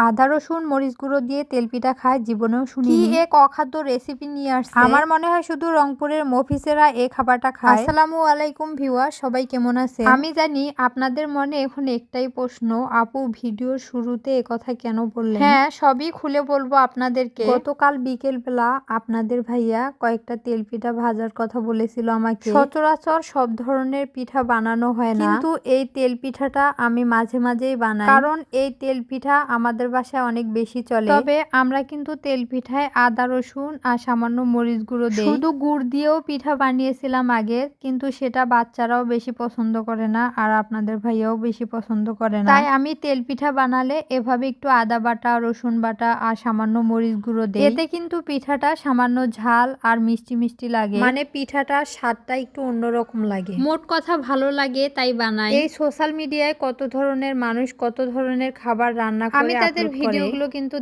আদা রসুন মরিচ গুঁড়ো দিয়ে তেলপিঠা খায় জীবনেও শুনি কি এক অখাদ্য রেসিপি নিয়ে আসছে। আমার মনে হয় শুধু রংপুরের মফিসেরা এই খাবারটা খায়। আসসালামু আলাইকুম ভিউয়ার, সবাই কেমন আছে? আমি জানি আপনাদের মনে এখন একটাই প্রশ্ন, আপু ভিডিওর শুরুতে একথা কেন বললেন? হ্যাঁ, সবই খুলে বলবো আপনাদেরকে। গতকাল বিকেল বেলা আপনাদের ভাইয়া কয়েকটা তেলপিঠা ভাজার কথা বলেছিল আমাকে। সচরাচর সব ধরনের পিঠা বানানো হয় না, কিন্তু এই তেলপিঠাটা আমি মাঝে মাঝেই বানাই, কারণ এই তেলপিঠা আমাদের বাসায় অনেক বেশি চলে। তবে আমরা কিন্তু তেল পিঠায় আদা রসুন আর সামান্য মরিচ গুঁড়ো দেই। শুধু গুড় দিয়েও পিঠা বানিয়েছিলাম আগে, কিন্তু সেটা বাচ্চারাও বেশি পছন্দ করে না আর আপনাদের ভাইয়াও বেশি পছন্দ করে না। তাই আমি তেল পিঠা বানালে এভাবে একটু আদা বাটা, রসুন বাটা আর সামান্য মরিচ গুঁড়ো দেই। এতে কিন্তু পিঠাটা সামান্য ঝাল আর মিষ্টি মিষ্টি লাগে, মানে পিঠাটার স্বাদটা একটু অন্যরকম লাগে। মোট কথা ভালো লাগে তাই বানাই। এই সোশ্যাল মিডিয়ায় কত ধরনের মানুষ কত ধরনের খাবার রান্না করে, আমি তাদের ভিডিওগুলো কিন্তু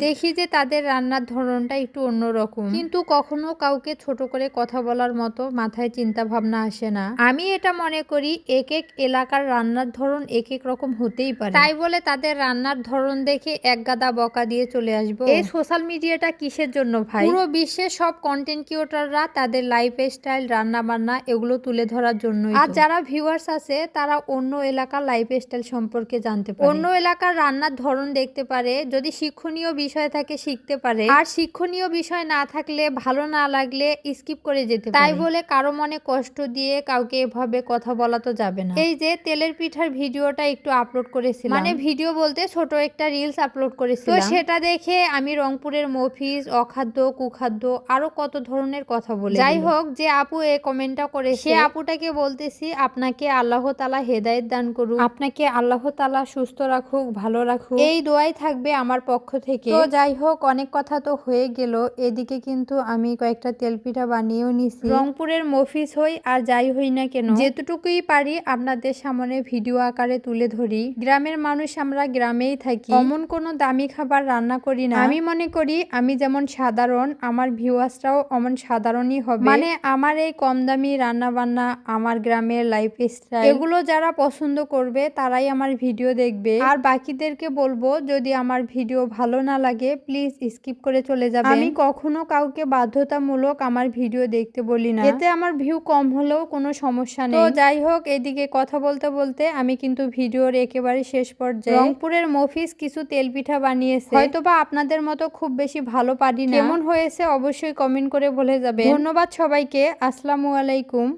দেখি যে তাদের রান্নার ধরনটা একটু অন্যরকম, কিন্তু কখনো কাউকে ছোট করে কথা বলার মতো মাথায় চিন্তা ভাবনা আসে না। আমি এটা মনে করি এক এক এলাকার রান্নার ধরন এক এক রকম হতেই পারে, তাই বলে তাদের রান্নার ধরন দেখে এক গাদা বকা দিয়ে চলে আসবো। এই সোশ্যাল মিডিয়াটা কিসের জন্য ভাই? পুরো বিশ্বের সব কন্টেন্ট ক্রিয়েটররা তাদের লাইফ স্টাইল, রান্না বান্না এগুলো তুলে ধরার জন্য, আর যারা ভিউয়ার্স আছে তারা অন্য এলাকার লাইফ স্টাইল সম্পর্কে জানতে পারে, অন্য এলাকার রান্নার ধরন দেখতে পারে। যদি শিক্ষণীয় বিষয় থাকে শিখতে পারে, আর শিক্ষণীয় বিষয় না থাকলে, ভালো না লাগলে স্কিপ করে যেতে পারে। তাই বলে কারো মনে কষ্ট দিয়ে কাউকে এভাবে কথা বলা তো যাবে না। এই যে তেলের পিঠার ভিডিওটা একটু আপলোড করেছিলাম, মানে ভিডিও বলতে ছোট একটা রিলস আপলোড করেছিলাম, তো সেটা দেখে আমি রংপুরের মফিজ, অখাদ্য, কুখাদ্য আরো কত ধরনের কথা বলে, যাই হোক, যে আপু এই কমেন্টটা করেছে সে আপুটাকে বলতেছি, আপনাকে আল্লাহ তাআলা হেদায়েত দান করুক, আপনাকে আল্লাহ তাআলা সুস্থ রাখুক, ভালো রাখুক, এই দোয়াই থাকবে আমার পক্ষ থেকে। তো যাই হোক, অনেক কথা তো হয়ে গেল। এদিকে কিন্তু আমি কয়েকটা তেলপিঠা বানিয়েও নিছি। রংপুরের মফিজ হই আর যাই হই না কেন, যেতটুকুই পারি আপনাদের সামনে ভিডিও আকারে তুলে ধরি। গ্রামের মানুষ, আমরা গ্রামেই থাকি, অমন কোনো দামি খাবার রান্না করি না। আমি মনে করি আমি যেমন সাধারণ, আমার ভিউয়ার্সরাও অমন সাধারণই হবে, মানে আমার এই কম দামি রান্না বান্না, আমার গ্রামের লাইফ স্টাইল, এগুলো যারা পছন্দ করবে তারাই আমার ভিডিও দেখবে। আর বাকিদেরকে বলবো, যদি আমার ভিডিও ভালো না লাগে প্লিজ স্কিপ করে চলে যাবে। আমি কখনো কাউকে বাধ্যতামূলক আমার ভিডিও দেখতে বলি না, এতে আমার ভিউ কম হলেও কোনো সমস্যা নেই। তো যাই হোক, এদিকে কথা বলতে বলতে আমি কিন্তু ভিডিওর একেবারে শেষ পর্যায়ে। রংপুরের মফিজ কিছু তেলপিঠা বানিয়েছে, হয়তোবা আপনাদের মতো খুব বেশি ভালো পারি না। কেমন হয়েছে অবশ্যই কমেন্ট করে বলে যাবে। ধন্যবাদ সবাইকে। আসসালামু আলাইকুম।